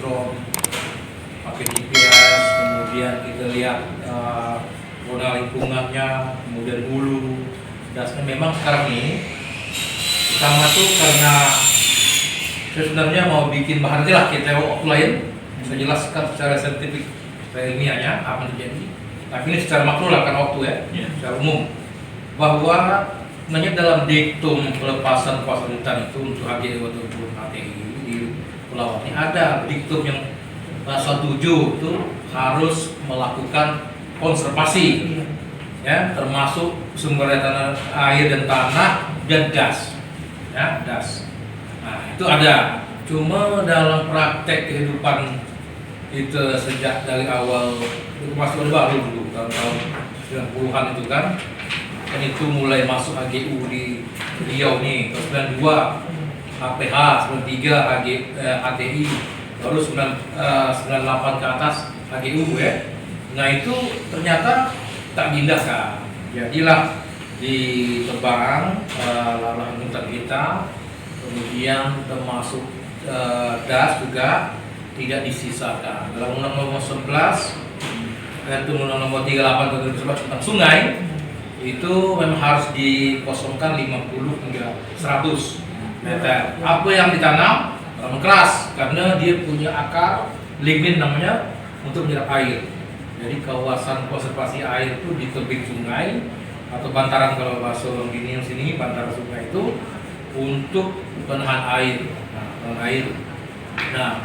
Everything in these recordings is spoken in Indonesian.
drone, pakai GPS, kemudian kita lihat zona lingkungannya, kemudian hulu. Dasarnya memang sekarang ini pertama tuh karena saya sebenarnya mau bikin bahan nanti lah kita offline, saya jelaskan secara saintifik, secara ilmiahnya apa yang terjadi. Tapi ini secara makro lah kan waktu ya, secara umum bahwa sebenarnya dalam diktum pelepasan kawasan hutan itu untuk HGU ataupun HTI di pulau ini ada diktum yang pasal 7 itu harus melakukan konservasi ya, termasuk sumber daya tanah, air dan tanah dan gas ya, gas. Nah itu ada, cuma dalam praktek kehidupan itu sejak dari awal itu masih Orde Baru dulu tahun-tahun 90-an itu kan itu mulai masuk HGU di Riau nih, tahun 92 HPH, 93 HTI, baru 98 ke atas HGU ya. Nah itu ternyata tak diindahkan, jadilah ditebang lahan hutan kita, kemudian termasuk gas juga tidak disisakan. Dalam Undang-Undang Nomor 11 yaitu Undang-Undang Nomor 38 tahun 2011 tentang sungai itu memang harus dikosongkan 50 hingga 100 meter. Apa yang ditanam tanaman keras karena dia punya akar lignin namanya untuk menyerap air. Jadi kawasan konservasi air itu di tebing sungai atau bantaran, kalau bahasa orang gini sini bantaran sungai itu untuk penahan air. Nah,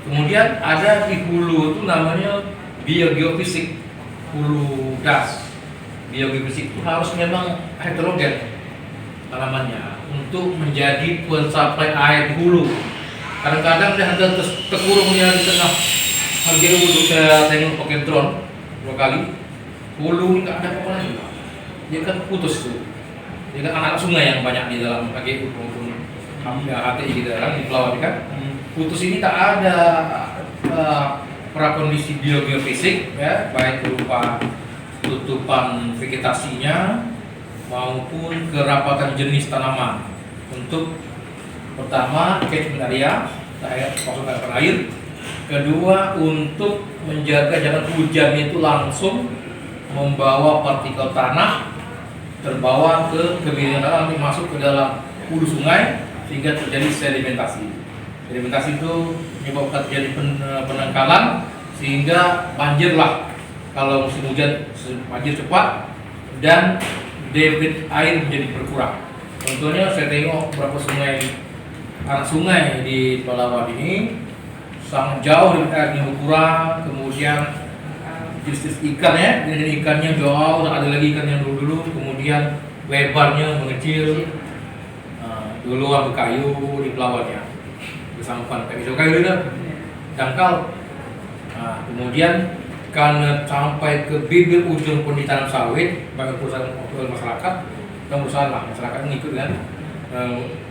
kemudian ada di hulu itu namanya biogeofisik, hulu gas. Biogeofisik itu harus memang heterogen tanamannya untuk menjadi pensuplai air di hulu. Kadang-kadang dia ada terkurung dia di tengah HGU untuk saya tengok pakai drone 2 kali, hulu nggak ada apa-apa lagi, dia kan putus tuh, dia kan anak sungai yang banyak di dalam HGU maupun HTI di dalam di pulau ini kan, putus ini tak ada prakondisi biogeofisik ya, baik berupa tutupan vegetasinya maupun kerapatan jenis tanaman untuk pertama catchment area, pasokan air. Kedua, untuk menjaga jangan hujan itu langsung membawa partikel tanah terbawa ke kebiasaan nanti masuk ke dalam hulu sungai sehingga terjadi sedimentasi. Sedimentasi itu menyebabkan terjadi penangkalan sehingga banjir lah kalau musim hujan, banjir cepat dan debit air menjadi berkurang. Contohnya saya tengok beberapa anak sungai di Palawan ini sangat jauh dari airnya berkurang, kemudian jenis ikan ya, jenis ikannya jauh, ada lagi ikan yang dulu, kemudian lebarnya mengecil, duluan berkayu di pelawannya, bersampan kayak kayu itu dangkal. Nah, kemudian karena sampai ke bibir ujung pun ditanam sawit, bagi perusahaan masyarakat, dan perusahaan lah masyarakat mengikut kan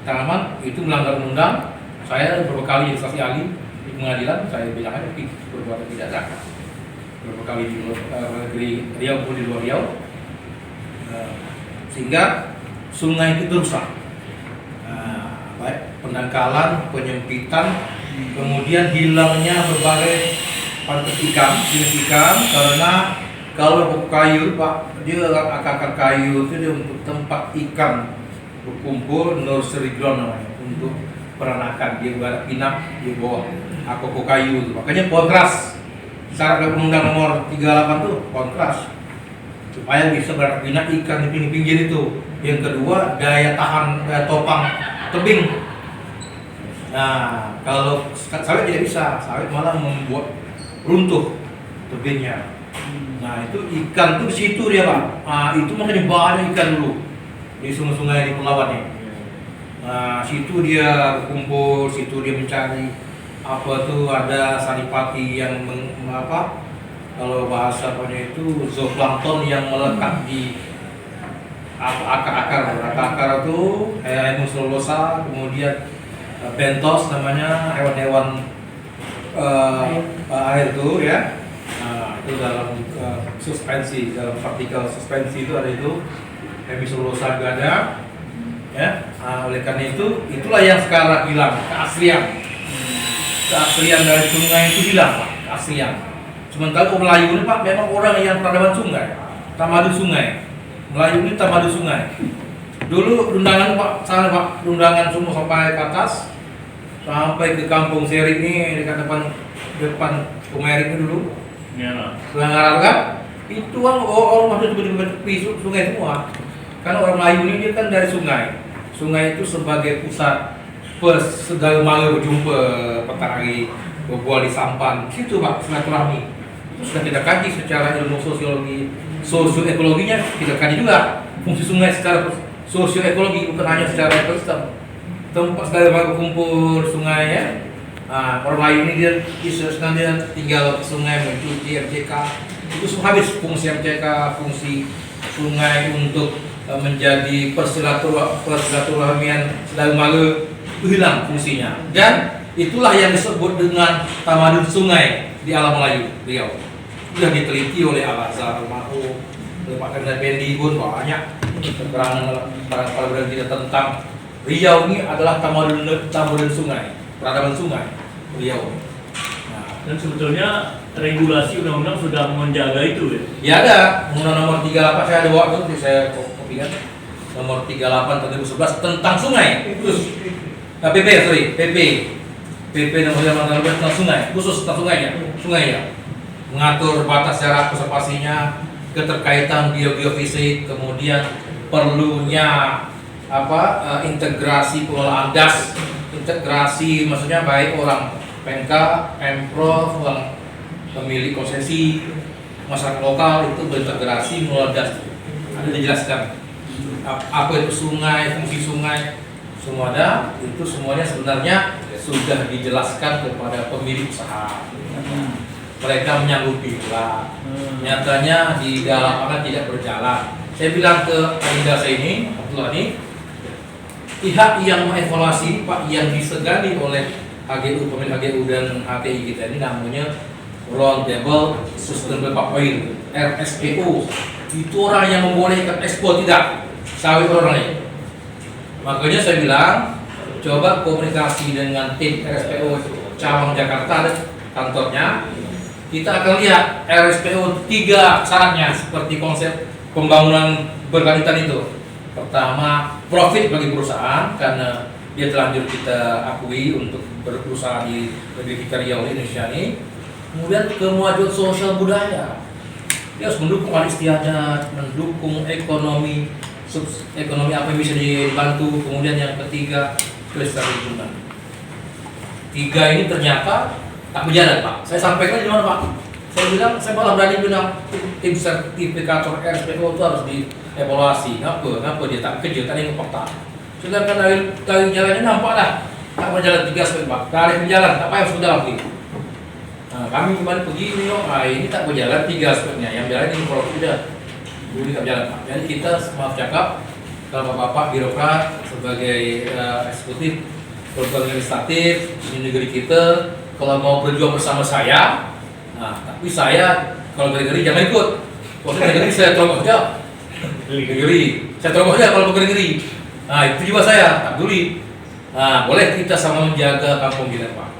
tanaman itu melanggar undang. Saya beberapa kali jadi saksi ahli di pengadilan, saya bilang aja perbuatan tidak zakat. Beberapa kali di negeri Riau pun di luar Riau, sehingga sungai itu rusak. Baik pendangkalan, penyempitan, kemudian hilangnya berbagai pantas ikan, jenis ikan, karena kalau pokok kayu Pak, dia akar kayu itu dia untuk tempat ikan berkumpul, nursery ground namanya, untuk peranakan, dia buat pinap di bawah pokok kayu itu. Makanya pohon keras, syarat Undang Nomor 38 tuh pohon keras supaya bisa beranak ikan di pinggir-pinggir itu. Yang kedua, daya tahan topang tebing. Nah, kalau sawit tidak bisa, sawit malah membuat runtuh tebingnya. Nah, itu ikan tuh di situ dia Pak. Itu makanya banyak ikan dulu di sungai-sungai di Palawan nih. Nah, situ dia berkumpul, situ dia mencari apa tuh, ada saripati yang kalau bahasa itu zooplankton yang melekat di akar itu musculosa, kemudian bentos namanya, hewan-hewan air itu ya. Nah, itu dalam suspensi, dalam partikel suspensi itu ada itu musculosa juga ada ya. Oleh karena itu itulah yang sekarang hilang keaslian. keaslian dari sungai itu hilang Pak, keaslian. Sementara Melayu ini Pak memang orang yang peradaban sungai, tamadun sungai. Melayu ini tamadun sungai. Dulu undangan Pak, sana Pak, undangan semua sampai ke atas, sampai ke kampung Serik ini dekat depan Kumerik dulu. Ya. Pelanggaran kan? Itu orang masuk tepi sungai semua. Karena orang Melayu ini dia kan dari sungai. Sungai itu sebagai pusat segala malu berjumpa petang hari berbual di sampan. Situ Pak silaturahmi. Itu sudah kita kaji secara ilmu sosiologi, sosioekologinya kita kaji juga fungsi sungai secara sosioekologi, bukan hanya secara ekosistem. Tempat segala malu berkumpul sungai ya. Nah, orang Melayu ini dia sebenarnya tinggal ke sungai mencuci MCK. Itu semua habis fungsi MCK, fungsi sungai untuk menjadi persilaturahmian sedang malu itu hilang fungsinya, dan itulah yang disebut dengan tamadun sungai di alam Melayu Riau. Sudah diteliti oleh Al-Azhar, oleh Pak Kandar Bendi pun banyak keterangan para berada kita tentang Riau ini adalah tamadun sungai, peradaban sungai Riau. Dan sebetulnya regulasi undang-undang sudah menjaga itu ya? Ya ada, Undang-Undang Nomor 38 saya ada bawa tuh, saya kopikan. Nomor 38 tahun 2011 tentang sungai khusus. PP nomor 38 tentang sungai, khusus tentang sungainya. Mengatur batas jarak konservasinya, keterkaitan biofisik, kemudian perlunya integrasi pengelolaan gas, integrasi maksudnya baik orang Pemka, Pemprov, pemilik konsesi, masyarakat lokal itu berintegrasi mengelola gas. Ada dijelaskan apa itu sungai, fungsi sungai, semua ada. Itu semuanya sebenarnya sudah dijelaskan kepada pemilik usaha. Mereka menyanggupi pula. Nyatanya di lapangan tidak berjalan. Saya bilang ke Ainda saya ini, Abdullah ini, pihak yang mengevaluasi Pak yang disegani oleh HGU, pemilik HGU dan HTI kita ini namanya Roundtable Sustainable Palm Oil (RSPO). Itu orang yang membolehkan ekspor tidak sawit orangnya. Makanya saya bilang coba komunikasi dengan tim RSPO cabang Jakarta kantornya. Kita akan lihat RSPO 3 syaratnya seperti konsep pembangunan berkelanjutan itu. Pertama, profit bagi perusahaan karena dia terlanjur kita akui untuk berusaha di negeri kita Riau Indonesia ini. Kemudian kemajuan sosial budaya, dia harus mendukung wali istiadat, mendukung ekonomi apa yang bisa dibantu. Kemudian yang ketiga, kelestarian lingkungan. 3 ini ternyata tak berjalan Pak. Saya sampaikan di mana Pak? Saya malah berani bilang tim sertifikator RSPO itu harus dievaluasi. Kenapa dia tak kerja, tadi ngepekta. Sedangkan dari jalannya nampak dah tak berjalan 3 aspek Pak. Dari berjalan, tak payah sudah lagi. Nah, kami kemarin pergi ini tak berjalan 3 aspeknya. Yang jalan ini kalau sudah dulu tak berjalan Pak. Jadi kita maaf cakap kalau bapak-bapak birokrat sebagai eksekutif, administratif di negeri kita, kalau mau berjuang bersama saya, nah tapi saya kalau geri-geri jangan ikut. Kalau geri-geri saya terobos aja. Geri-geri, saya terobos aja kalau geri-geri. Nah itu juga saya tak peduli. Nah boleh kita sama menjaga kampung kita Pak.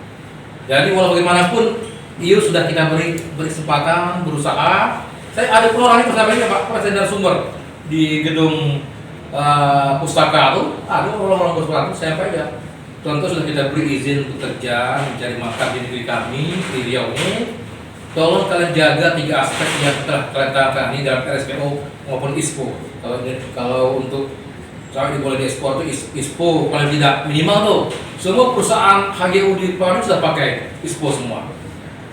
Jadi walau bagaimanapun, IU sudah kita beri kesempatan berusaha. Saya ada peluang ini persahabatnya Pak, presiden sumber di gedung pustaka itu, ada orang-orang bersuara itu saya sampaikan. Contoh sudah kita beri izin untuk kerja, mencari makan di negeri kami di Riau ini. Tolong kalian jaga 3 aspek yang telah kalian terapkan ini dalam RSPO maupun ISPO. Kalau untuk sawit boleh diekspor itu ISPO paling tidak minimal tuh. Semua perusahaan HGU di Palembang sudah pakai ISPO semua.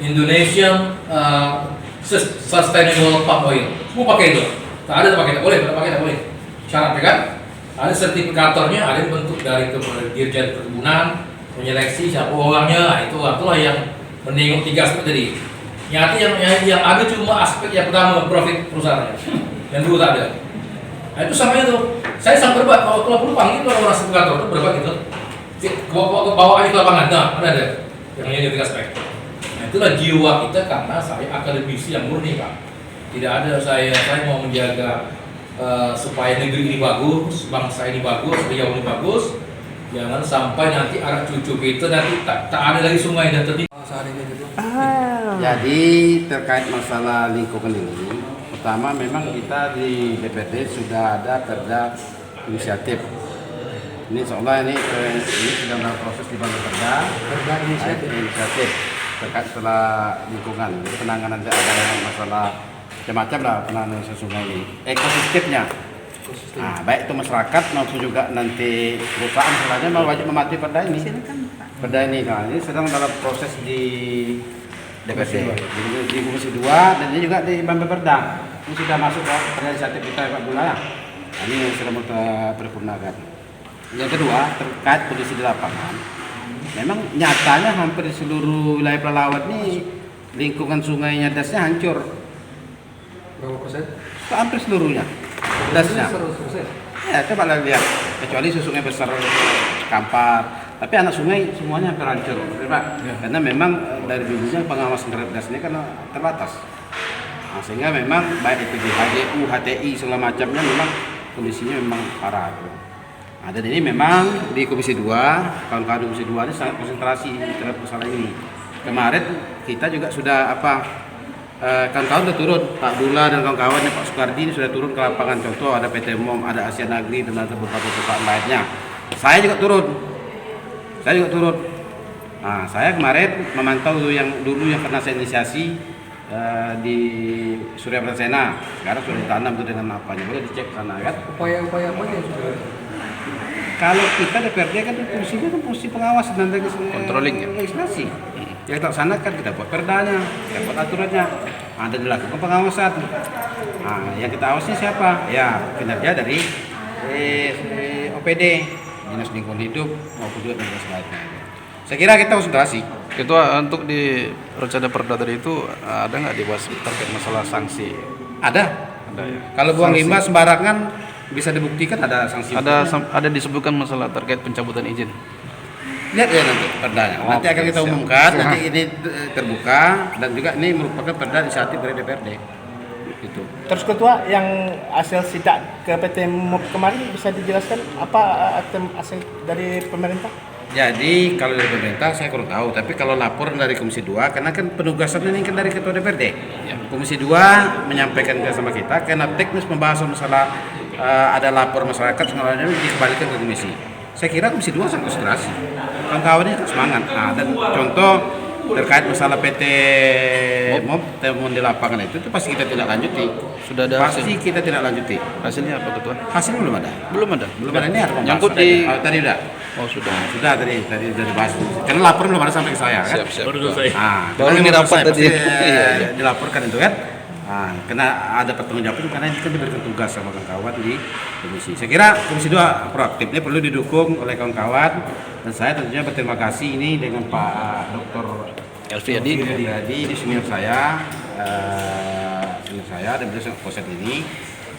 Indonesian Sustainable Palm Oil, semua pakai itu. Tak ada tak boleh. Syaratnya kan? Ada sertifikatornya, ada bentuk dari Dirjen Perkebunan, menyeleksi siapa orangnya, itulah yang menengok 3 aspek tadi. Nyata yang ada cuma aspek yang pertama profit perusahaannya, yang dua tak ada. Nah itu sama itu. Saya sangat berbuat kalau perlu panggil orang sertifikator itu berbuat gitu. Bawa aja ke lapangan, nah ada yang ini 3 aspek. Nah itulah jiwa kita karena saya akademisi yang murni Pak. Tidak ada saya mau menjaga supaya negeri ini bagus, bangsa ini bagus, Riau ini bagus. Jangan sampai nanti anak cucu kita nanti tak ada lagi sungai dan tertinggal. Jadi terkait masalah lingkungan ini, pertama memang kita di DPRD sudah ada perda inisiatif. Ini seolah ini sudah dalam proses di Balai Perda inisiatif terkait masalah lingkungan, penanganan ada masalah macam-macam lah penanganan sungai ini, ekosistemnya. Nah, baik itu masyarakat maupun juga nanti perusahaan sebenarnya wajib mematuhi perda ini. Perda ini, nah, ini sedang dalam proses di DPRD, di Komisi 2 dan ini juga di Balai Perda. Ini sudah masuk ke perda inisiatif kita Pak Bula. Nah, ini sudah mau terpurnakan. Yang kedua terkait kondisi di lapangan. Memang nyatanya hampir di seluruh wilayah Pelalawan ini lingkungan sungainya dasnya hancur. Berapa persen? Hampir seluruhnya. Dasnya. 100%. Ya, coba lihat. Kecuali sungai besar Kampar, tapi anak sungai semuanya hampir hancur, Pak. Ya. Karena memang dari dulunya pengawasan terhadap das ini kan terbatas. Nah, sehingga memang baik itu di HGU, HTI segala macamnya memang kondisinya memang parah. Nah, dan ini memang di Komisi 2, kawan-kawan di Komisi 2 ini sangat konsentrasi terhadap masalah ini. Kemarin kita juga sudah kawan-kawan sudah turun, Pak Bula dan kawan-kawannya Pak Sukardi ini sudah turun ke lapangan. Contoh ada PT MOM, ada Asia Agri dan ada beberapa perusahaan lainnya. Saya juga turun. Nah, saya kemarin memantau yang dulu yang pernah saya inisiasi di Surya Prasena. Sekarang sudah ditanam itu dengan apanya, boleh dicek sana kan. Upaya-upaya apa yang sudah? Kalau kita DPRD kan fungsinya kan fungsi pengawas dan Controlling ya? legislasi. Yang kita laksanakan kita buat perdanya, kita buat aturannya, ada dilakukan pengawasan. Nah, yang kita awasi siapa? Ya kinerja dari OPD, Dinas Lingkungan Hidup maupun juga dinas lainnya. Saya kira kita konsentrasi. Ketua, untuk di rencana perda tadi itu ada nggak dibahas terkait masalah sanksi? Ada. Ada ya. Kalau buang limbah sembarangan bisa dibuktikan ada sanksi. Ada disebutkan masalah terkait pencabutan izin. Lihat ya nanti perdanya. Nanti akan kita umumkan. Nanti ini terbuka dan juga ini merupakan perda inisiatif dari DPRD. Gitu. Terus Ketua, yang hasil sidak ke PT MOP kemarin bisa dijelaskan apa hasil dari pemerintah? Jadi kalau dari pemerintah saya kurang tahu, tapi kalau laporan dari Komisi 2, karena kan penugasan ini kan dari Ketua DPRD. Ya. Komisi 2 menyampaikan ke sama kita karena teknis pembahasan masalah ada lapor masyarakat sebenarnya dikembalikan ke komisi. Saya kira Komisi 2 sangat konsentrasi. Kawan-kawannya semangat. Nah, dan contoh terkait masalah PT MOP temuan di lapangan itu pasti kita tidak lanjuti. Sudah ada pasti hasil? Kita tidak lanjuti. Hasilnya apa Ketua? Hasilnya belum ada. Belum ada. Ini ada Nyangkut di tadi udah. Oh sudah. Sudah tadi dibahas. Karena laporan belum ada sampai ke saya kan. Siap. Baru selesai. Baru ini rapat tadi. Iya. Dilaporkan itu kan. Nah, karena ada pertanggungjawaban karena ini kan diberikan tugas sama kawan-kawan di komisi. Saya kira Komisi 2 proaktif ini perlu didukung oleh kawan-kawan dan saya tentunya berterima kasih ini dengan Pak Dr. Elvi Adi ini senior saya dan beliau sangat konsen ini.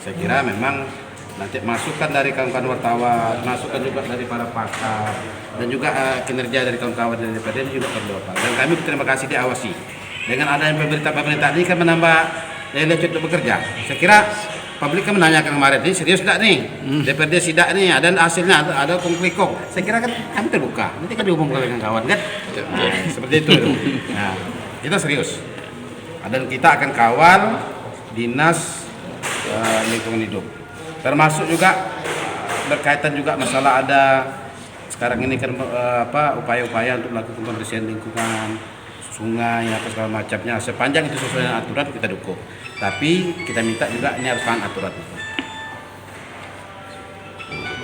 Saya kira memang nanti masukan dari kawan-kawan wartawan, masukan juga dari para pakar dan juga kinerja dari kawan-kawan dari DPRD ini juga perlu. Dan kami berterima kasih diawasi. Dengan adanya pemerintah ini kan menambah nilai untuk bekerja. Saya kira publik kan menanyakan kemarin ini serius tidak nih DPRD sidak nih ada hasilnya ada kongklikong. Saya kira kan kami terbuka. Nanti kan diumumkan dengan kawan kan. Nah, seperti itu. Nah, kita serius. Dan kita akan kawal dinas lingkungan hidup. Termasuk juga berkaitan juga masalah ada sekarang ini kan upaya-upaya untuk melakukan pembersihan lingkungan sungai apa segala macamnya, sepanjang itu sesuai dengan aturan kita dukung, tapi kita minta juga ini harus taat aturan itu.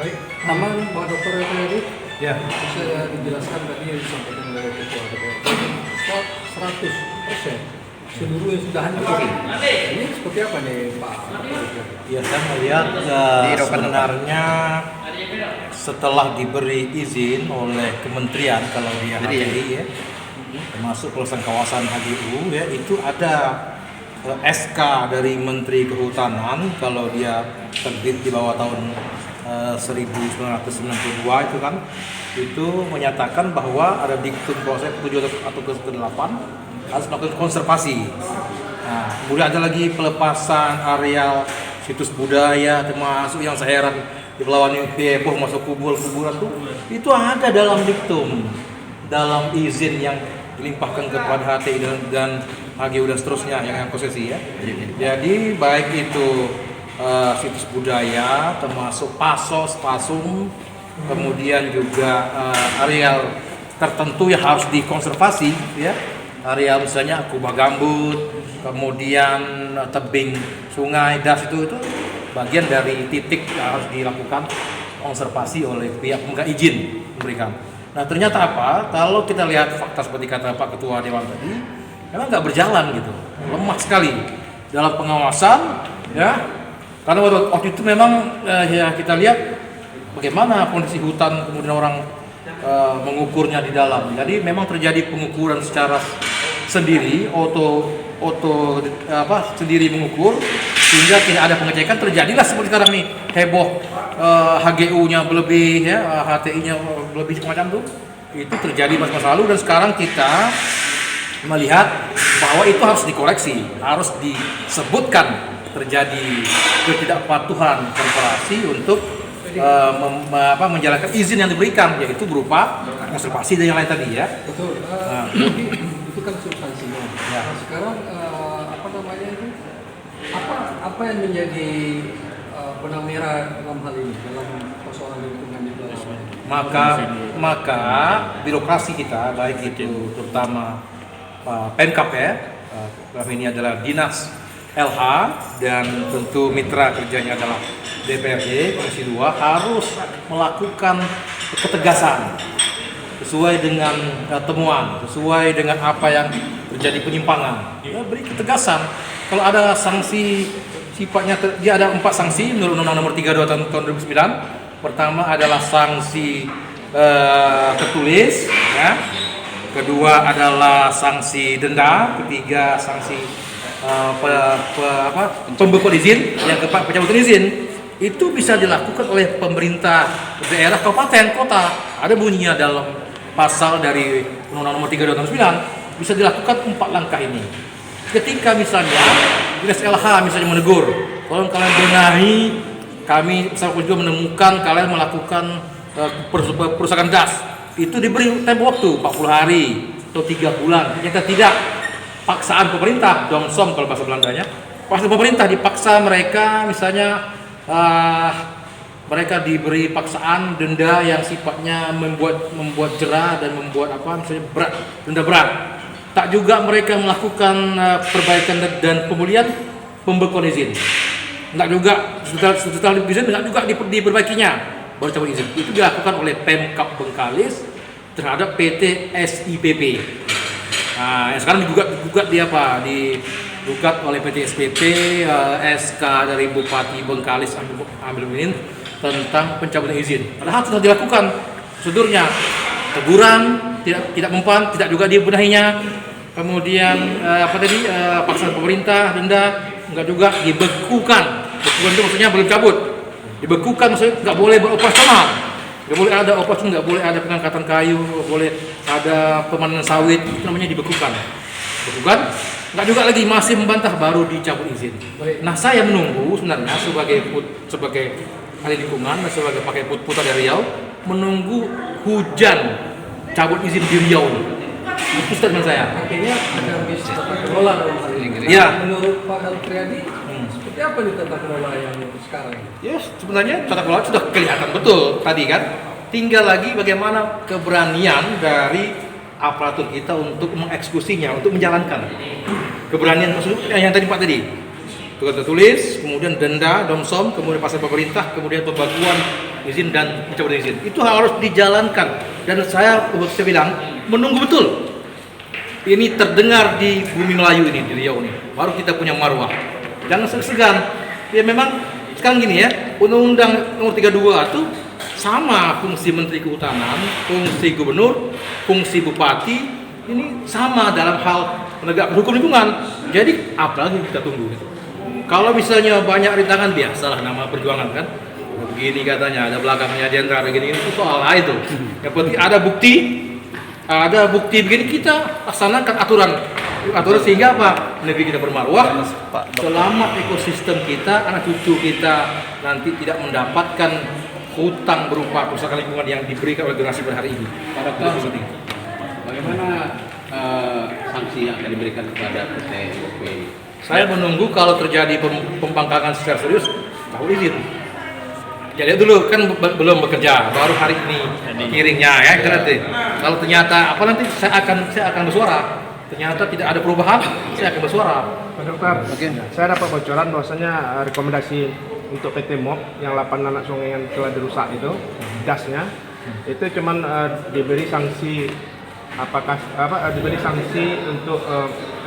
Baik, aman Pak Dokter tadi. Ya. Bisa dijelaskan tadi yang disampaikan oleh Ketua DPRD 100% seluruh yang sudah hancur. Ini seperti apa nih Pak? Ya, saya melihat sebenarnya setelah diberi izin oleh kementerian kalau dia HTI ya, termasuk pelaksanaan kawasan HGU ya, itu ada SK dari Menteri Kehutanan kalau dia terbit di bawah tahun 1992 itu kan, itu menyatakan bahwa ada diktum proses 7 atau ke-8 harus melakukan konservasi. Nah, kemudian ada lagi pelepasan areal situs budaya, termasuk yang saya heran di Kepulauan heboh masuk kuburan tuh itu ada dalam diktum, dalam izin yang dilimpahkan kepada HTI dan HGU dan seterusnya yang konsesi ya. Jadi baik itu situs budaya termasuk pasos, pasung, kemudian juga areal tertentu yang harus dikonservasi ya. Area misalnya kubah gambut, kemudian tebing sungai, das itu bagian dari titik yang harus dilakukan konservasi oleh pihak pemegang izin memberikan. Nah ternyata apa? Kalau kita lihat fakta seperti kata Pak Ketua Dewan tadi, memang nggak berjalan gitu, lemah sekali dalam pengawasan ya. Karena waktu itu memang ya kita lihat bagaimana kondisi hutan, kemudian orang mengukurnya di dalam. Jadi memang terjadi pengukuran secara sendiri, sendiri mengukur sehingga tidak ada pengecekan. Terjadilah seperti sekarang nih heboh, HGU-nya berlebih ya, HTI-nya berlebih semacam itu terjadi masa lalu dan sekarang kita melihat bahwa itu harus dikoreksi, harus disebutkan terjadi ketidakpatuhan korporasi untuk menjalankan izin yang diberikan, yaitu berupa konservasi dan yang lain tadi ya. Betul. Jadi itu kan substansinya. Ya. Nah, sekarang apa namanya itu? Apa yang menjadi benang merah dalam hal ini, dalam persoalan lingkungan di Pulau? Maka birokrasi kita baik itu terutama Pemkap ya, ini adalah dinas LH dan tentu mitra kerjanya adalah DPRD Komisi 2 harus melakukan ketegasan sesuai dengan temuan, sesuai dengan apa yang terjadi penyimpangan. Ya, beri ketegasan. Kalau ada sanksi sifatnya dia ada 4 sanksi menurut Undang-Undang Nomor 32 tahun 2009. Pertama adalah sanksi tertulis, ya. Kedua adalah sanksi denda, ketiga sanksi pembekuan izin, yang keempat pencabutan izin. Itu bisa dilakukan oleh pemerintah daerah, kabupaten, kota. Ada bunyinya dalam pasal dari Undang-Undang Nomor 32 tahun 2009, bisa dilakukan 4 langkah ini. Ketika misalnya dinas LH misalnya menegur, tolong kalian benahi, kami misalnya juga menemukan kalian melakukan perusakan das, itu diberi tempo waktu 40 hari atau 3 bulan. Ternyata tidak, paksaan pemerintah, domsom kalau bahasa Belandanya, paksaan pemerintah dipaksa mereka misalnya mereka diberi paksaan denda yang sifatnya membuat jera dan membuat misalnya berat, denda berat. Tak juga mereka melakukan perbaikan dan pemulihan pembekuan izin. Tak juga setelah izin tidak juga diperbaikinya baru cabut izin. Itu dilakukan oleh Pemkap Bengkalis terhadap PT SIPP. Nah, yang sekarang digugat oleh PT SPP, SK dari Bupati Bengkalis ambil ini tentang pencabutan izin. Padahal sudah dilakukan prosedurnya, teguran, tidak mempan, tidak juga dibenahinya. Kemudian paksaan pemerintah, denda, enggak juga dibekukan. Bekukan itu maksudnya belum cabut. Dibekukan maksudnya nggak boleh beroperasional. Nggak boleh ada operasi, nggak boleh ada pengangkatan kayu, nggak boleh ada pemanenan sawit, itu namanya dibekukan. Bekukan, nggak juga lagi masih membantah baru dicabut izin. Nah saya menunggu sebenarnya sebagai ahli lingkungan dan sebagai pakai putra dari Riau, menunggu hujan cabut izin di Riau. Itu statement saya. Artinya ada ambisi tata kelola dalam hal ini. Ya. Menurut Pak Alfriadi, seperti apa nih tata kelola yang sekarang ini? Yes, sebenarnya tata kelola sudah kelihatan betul tadi kan. Tinggal lagi bagaimana keberanian dari aparatur kita untuk mengeksekusinya, untuk menjalankan. Keberanian maksudnya yang tadi Pak tadi. Tugas tertulis, kemudian denda, domsom, kemudian pasal pemerintah, kemudian pembagian izin dan pencabutan izin. Itu harus dijalankan. Dan saya bilang menunggu betul. Ini terdengar di bumi Melayu ini, di Riau ini. Baru kita punya marwah. Jangan segan. Ya memang sekarang gini ya, Undang-Undang Nomor 32 itu sama fungsi Menteri Kehutanan, fungsi Gubernur, fungsi Bupati, ini sama dalam hal penegak hukum lingkungan. Jadi apalagi kita tunggu gitu. Kalau misalnya banyak rintangan, biasalah nama perjuangan kan. Begini katanya, ada belakangnya jenderal begini, itu soal itu. Yang penting ada bukti begini, kita laksanakan aturan sehingga apa? Negeri kita bermarwah, selamat ekosistem kita, anak cucu kita nanti tidak mendapatkan hutang berupa kerusakan lingkungan yang diberikan oleh generasi pada hari ini. Pada tahun ini, bagaimana sanksi yang akan diberikan kepada PT MOP? Saya menunggu kalau terjadi pembangkangan secara serius, tahu izin. Ya lihat dulu kan belum bekerja, baru hari ini kiringnya ya itu nanti. Kalau ternyata apa nanti saya akan bersuara. Ternyata tidak ada perubahan, saya akan bersuara. Pak Dokter, saya dapat bocoran bahwasanya rekomendasi untuk PT MOP yang 8 anak sungai yang telah dirusak itu, gasnya, itu cuman diberi sanksi diberi sanksi untuk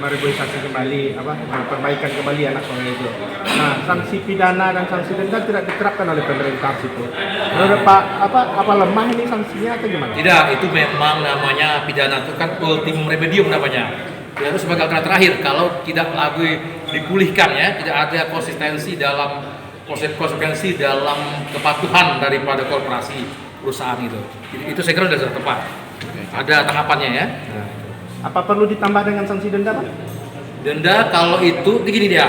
mereboisasi kembali perbaikan kembali anak sungai itu. Nah, sanksi pidana dan sanksi denda tidak diterapkan oleh pemerintah situ. Menurut Pak apa lemah ini sanksinya atau gimana? Tidak, itu memang namanya pidana itu kan ultimum remedium namanya. Itu sebagai alternatif terakhir kalau tidak lagi dipulihkan ya, tidak ada konsekuensi dalam kepatuhan daripada korporasi perusahaan itu. Itu saya kira sudah tepat. Ada tahapannya ya. Nah, apa perlu ditambah dengan sanksi denda, Pak? Denda kalau itu begini dia,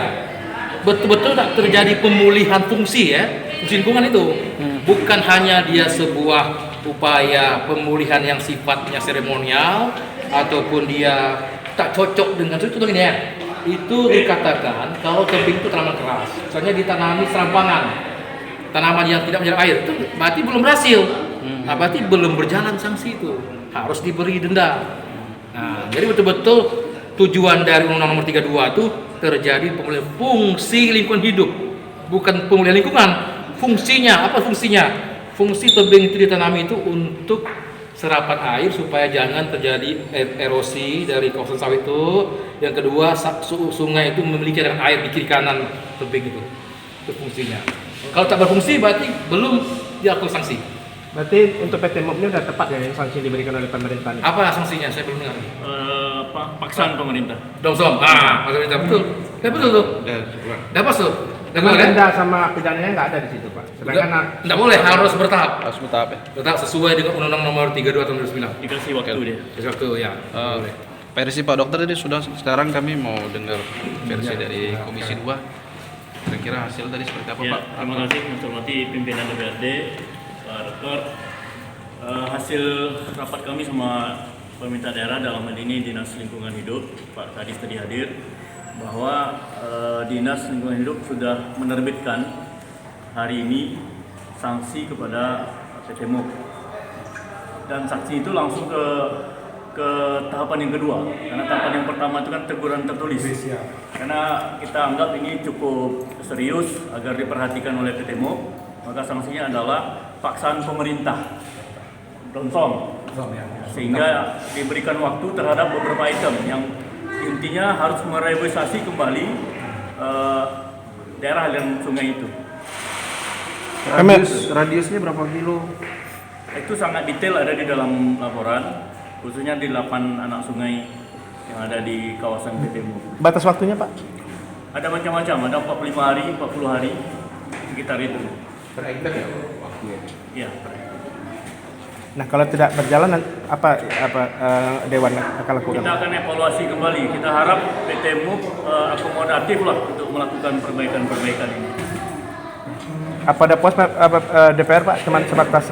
betul-betul tak terjadi pemulihan fungsi ya, fungsi lingkungan itu. Bukan hanya dia sebuah upaya pemulihan yang sifatnya seremonial ataupun dia tak cocok dengan itu begini ya. Itu dikatakan kalau tebing itu tanaman keras, misalnya ditanami serampangan, tanaman yang tidak menyerap air, itu berarti belum berhasil. Nah, berarti belum berjalan sanksi itu, harus diberi denda. Nah, jadi betul-betul tujuan dari Undang-Undang Nomor 32 itu terjadi pemulihan fungsi lingkungan hidup, bukan pemulihan lingkungan. Fungsinya apa fungsinya? Fungsi tebing itu ditanami itu untuk serapan air supaya jangan terjadi erosi dari kawasan sawit itu. Yang kedua, sungai itu memiliki air di kiri kanan tebing itu fungsinya. Kalau tak berfungsi berarti belum dilakukan sanksi. Berarti untuk PT MOP ini sudah tepat ya yang sanksi diberikan oleh pemerintah ini? Apa sanksinya? Saya belum dengar. Paksaan pemerintah. Dongsom. Pemerintah betul. Betul tuh. Dapat tuh. Cuma denda sama pidananya nggak ada di situ, Pak. Sedangkan Tidak boleh, harus bertahap. Harus bertahap ya. Bertahap sesuai dengan Undang-Undang Nomor 32 tahun 2009. Dikasih waktu dia. Kasih waktu ya. Boleh. Versi Pak Dokter tadi sudah, sekarang kami mau dengar versi dari Komisi 2. Kira-kira hasil tadi seperti apa, Ya, Pak? terima kasih menghormati pimpinan DPRD, Pak Dokter. Hasil rapat kami sama pemerintah daerah dalam hal ini Dinas Lingkungan Hidup, Pak Kadis tadi hadir, bahwa Dinas Lingkungan Hidup sudah menerbitkan hari ini sanksi kepada PT MOP. Dan sanksi itu langsung ke tahapan yang kedua, karena tahapan yang pertama itu kan teguran tertulis. Karena kita anggap ini cukup serius agar diperhatikan oleh PT MOP, maka sanksinya adalah paksaan pemerintah, dongsom, sehingga diberikan waktu terhadap beberapa item yang intinya harus merevitalisasi kembali daerah aliran sungai itu. Radiusnya berapa kilo? Itu sangat detail ada di dalam laporan, khususnya di 8 anak sungai yang ada di kawasan PT MOP. batas waktunya, Pak? Ada macam-macam, ada 45 hari, 40 hari, sekitar itu. Per hektar ya waktunya? Iya. Nah, kalau tidak berjalan apa Dewan akan lakukan? Kita akan evaluasi kembali. Kita harap PT MOP akomodatif lah untuk melakukan perbaikan-perbaikan ini. Apa ada pos DPR, Pak? Cuma sebatas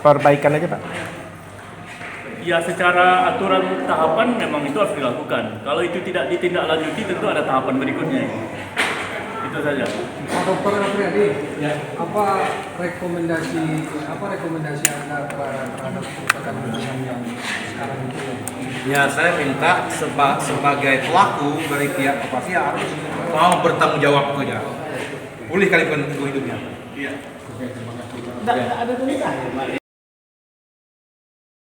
perbaikan aja, Pak? Ya, secara aturan tahapan memang itu harus dilakukan. Kalau itu tidak ditindaklanjuti tentu ada tahapan berikutnya. Itu saja. Pak Dokter Afriyadi, apa rekomendasi Anda terhadap kerusakan lingkungan yang sekarang itu? Ya, saya minta sebagai pelaku dari pihak korporasi harus mau bertanggung jawab saja. Pulihkan lingkungan hidupnya. Iya. Tidak ada tulisan, Pak.